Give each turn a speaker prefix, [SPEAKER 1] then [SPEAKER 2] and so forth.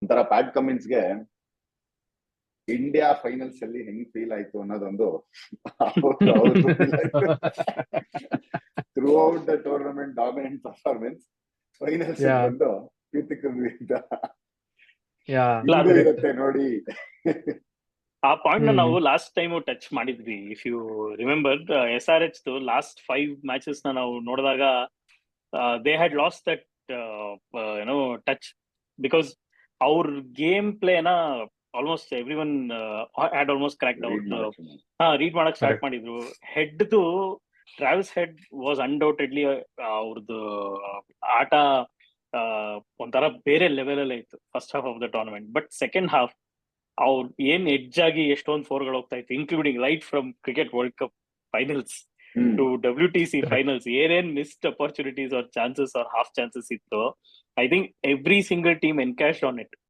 [SPEAKER 1] ಒಂಥರ Pat ಕಮಿನ್ಸ್ಗೆ India finals ಅಲ್ಲಿ ಹೆಂಗ್ ಫೀಲ್ ಆಯ್ತು ಅನ್ನೋದೊಂದು throughout the tournament dominant performance, finals ಬಂದು ಕೀರ್ತಿಕೊಂಡ್ವಿ ಅಂತ ಇರುತ್ತೆ ನೋಡಿ.
[SPEAKER 2] ಆ ಪಾಯಿಂಟ್ ನ ನಾವು ಲಾಸ್ಟ್ ಟೈಮ್ ಟಚ್ ಮಾಡಿದ್ವಿ. If you remember, SRH last 5 matches ನ ನಾವು ನೋಡಿದಾಗ they had lost that touch, because ಅವ್ರ ಗೇಮ್ ಪ್ಲೇನ almost every one had almost cracked out. Read ಮಾಡಕ್ ಸ್ಟಾರ್ಟ್ ಮಾಡಿದ್ರು. ಹೆಡ್ದು ಟ್ರಾವಿಸ್ ಹೆಡ್ ವಾಸ್ ಅನ್ಡೌಟೆಡ್ಲಿ ಅವ್ರದ್ದು ಆಟ ಒಂಥರ ಬೇರೆ ಲೆವೆಲ್ ಅಲ್ಲೇ ಇತ್ತು first half of the tournament. But second half ಅವ್ರು ಏನ್ ಎಡ್ಜ್ ಆಗಿ ಎಷ್ಟೊಂದು 4ಗಳು ಹೋಗ್ತಾ ಇತ್ತು, including right from cricket world cup finals to WTC finals. ಏನೇನ್ missed opportunities or chances or half chances ಇತ್ತು, I think every single team encashed on it.